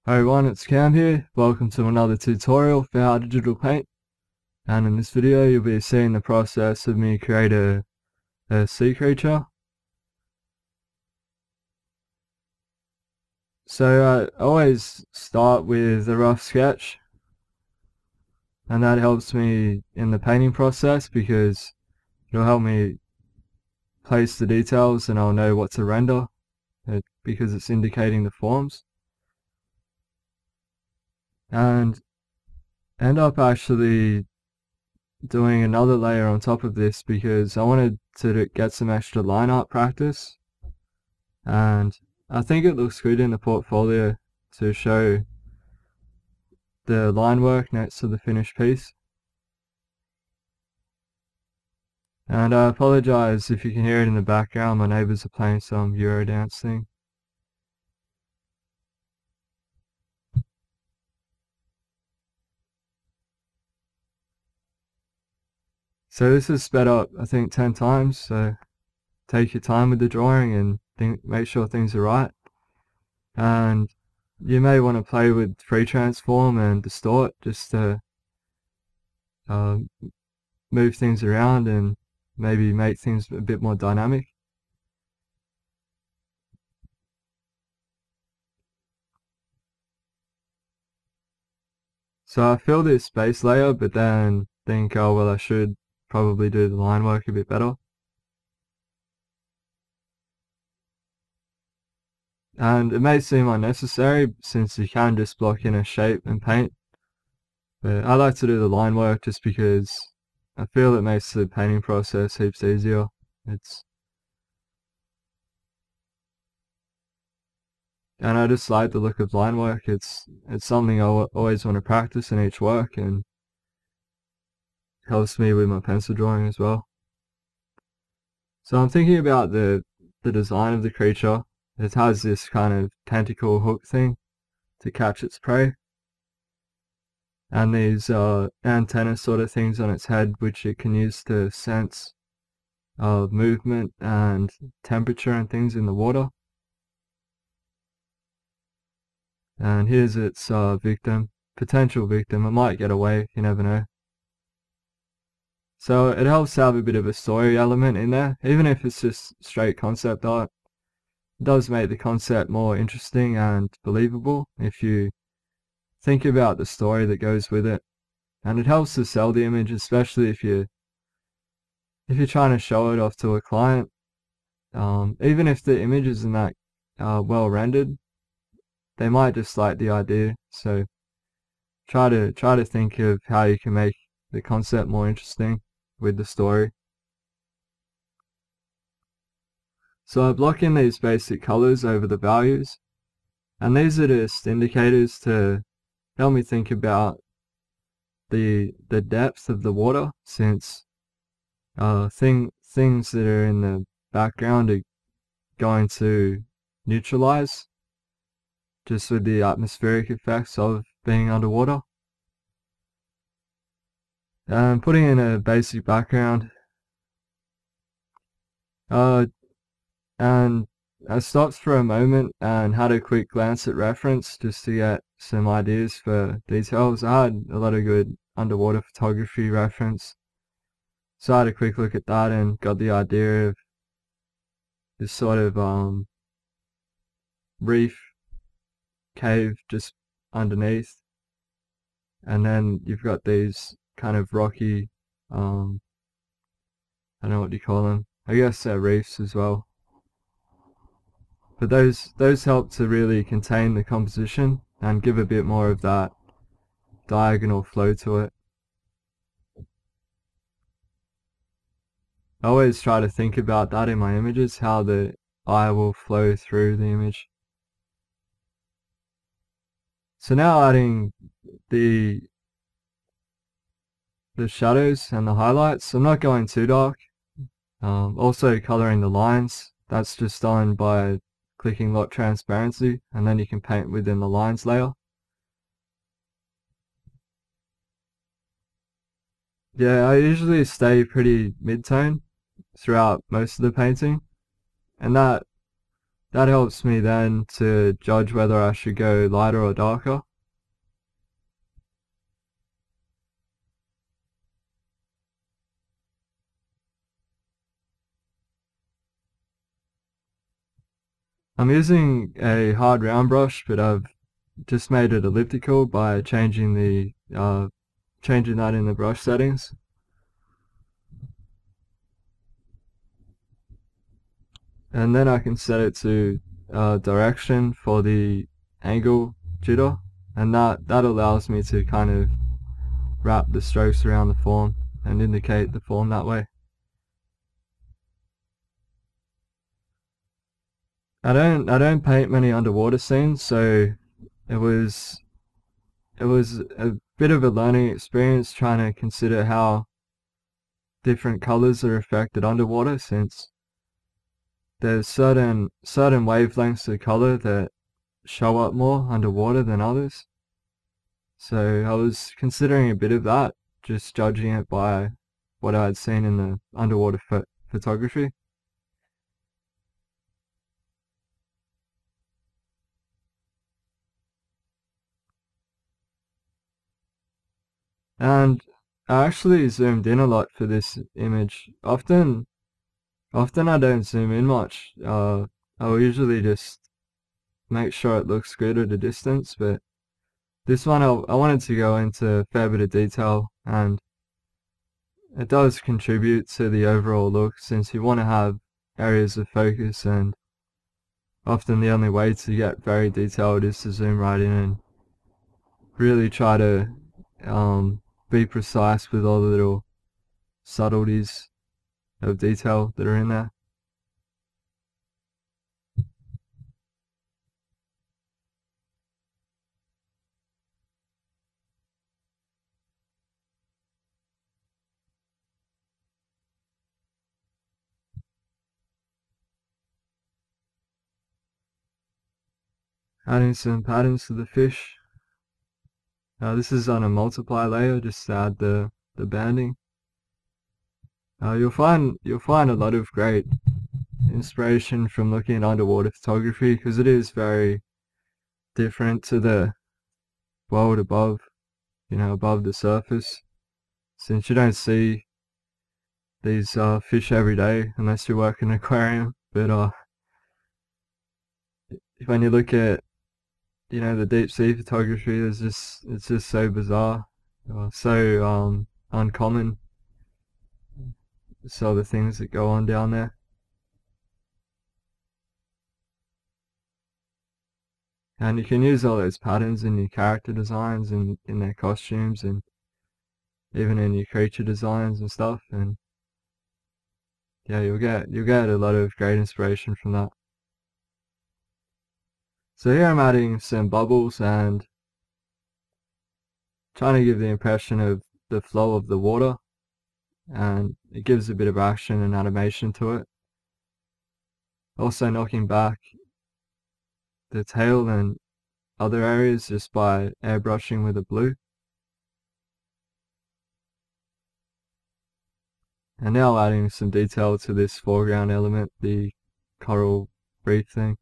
Hi everyone, it's Cam here. Welcome to another tutorial for how to digital paint. And in this video you'll be seeing the process of me create a sea creature. So I always start with a rough sketch, and that helps me in the painting process because it'll help me place the details and I'll know what to render because it's indicating the forms. And end up actually doing another layer on top of this because I wanted to get some extra line art practice, and I think it looks good in the portfolio to show the line work next to the finished piece. And I apologize if you can hear it in the background, my neighbors are playing some Eurodance thing. So this is sped up I think 10 times, so take your time with the drawing and make sure things are right. And you may want to play with free transform and distort just to move things around and maybe make things a bit more dynamic. So I fill this base layer, but then think, oh well, I should probably do the line work a bit better. And it may seem unnecessary since you can just block in a shape and paint, but I like to do the line work just because I feel it makes the painting process heaps easier. And I just like the look of line work. It's something I always want to practice in each work, and helps me with my pencil drawing as well. So I'm thinking about the design of the creature. It has this kind of tentacle hook thing to catch its prey, and these antenna sort of things on its head which it can use to sense movement and temperature and things in the water. And here's its victim, potential victim. It might get away, you never know. So it helps have a bit of a story element in there, even if it's just straight concept art. It does make the concept more interesting and believable if you think about the story that goes with it. And it helps to sell the image, especially if you're trying to show it off to a client. Even if the image isn't that well rendered, they might just like the idea. So try to think of how you can make the concept more interesting with the story. So I block in these basic colors over the values, and these are just indicators to help me think about the depth of the water, since things that are in the background are going to neutralize just with the atmospheric effects of being underwater. And putting in a basic background, and I stopped for a moment and had a quick glance at reference just to get some ideas for details. I had a lot of good underwater photography reference, so I had a quick look at that and got the idea of this sort of reef cave just underneath, and then you've got these kind of rocky, I don't know what you call them, I guess they're reefs as well. But those help to really contain the composition and give a bit more of that diagonal flow to it. I always try to think about that in my images, how the eye will flow through the image. So now adding the shadows and the highlights. I'm not going too dark. Also coloring the lines, that's just done by clicking lock transparency, and then you can paint within the lines layer. Yeah, I usually stay pretty mid-tone throughout most of the painting, and that that helps me then to judge whether I should go lighter or darker. I'm using a hard round brush, but I've just made it elliptical by changing that in the brush settings. And then I can set it to direction for the angle jitter, and that allows me to kind of wrap the strokes around the form and indicate the form that way. I don't paint many underwater scenes, so it was a bit of a learning experience trying to consider how different colors are affected underwater, since there's certain wavelengths of color that show up more underwater than others. So I was considering a bit of that, just judging it by what I had seen in the underwater photography. And I actually zoomed in a lot for this image. Often I don't zoom in much. I'll usually just make sure it looks good at a distance, but this one I wanted to go into a fair bit of detail, and it does contribute to the overall look, since you want to have areas of focus, and often the only way to get very detailed is to zoom right in and really try to be precise with all the little subtleties of detail that are in there. Adding some patterns to the fish. This is on a multiply layer, just to add the banding. You'll find a lot of great inspiration from looking at underwater photography, because it is very different to the world above, above the surface, since you don't see these fish every day unless you work in an aquarium. But when you look at the deep sea photography, it's just so bizarre, so uncommon. So the things that go on down there. And you can use all those patterns in your character designs and in their costumes, and even in your creature designs and stuff, and yeah, you'll get a lot of great inspiration from that. So here I'm adding some bubbles and trying to give the impression of the flow of the water, and it gives a bit of action and animation to it. Also knocking back the tail and other areas just by airbrushing with a blue. And now adding some detail to this foreground element, the coral reef thing.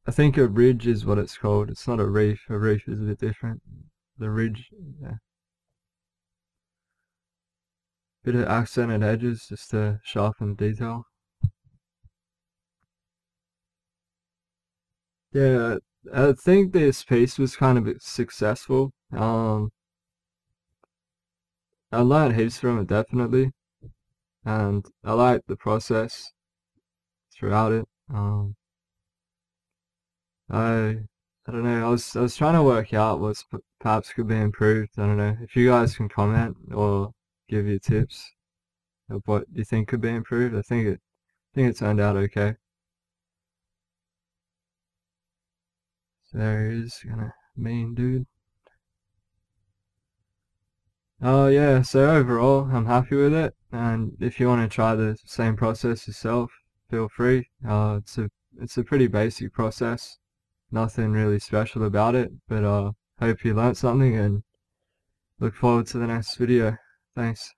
I think a ridge is what it's called. It's not a reef. A reef is a bit different. The ridge, yeah. Bit of accented edges just to sharpen detail. Yeah, I think this piece was kind of successful. I learned heaps from it, definitely, and I liked the process throughout it. I don't know. I was trying to work out what perhaps could be improved. I don't know if you guys can comment or give you tips of what you think could be improved. I think it turned out okay. So there he is, kind of mean dude. Oh yeah, so overall I'm happy with it, and if you want to try the same process yourself, feel free. It's a pretty basic process, nothing really special about it, but hope you learnt something, and look forward to the next video. Thanks.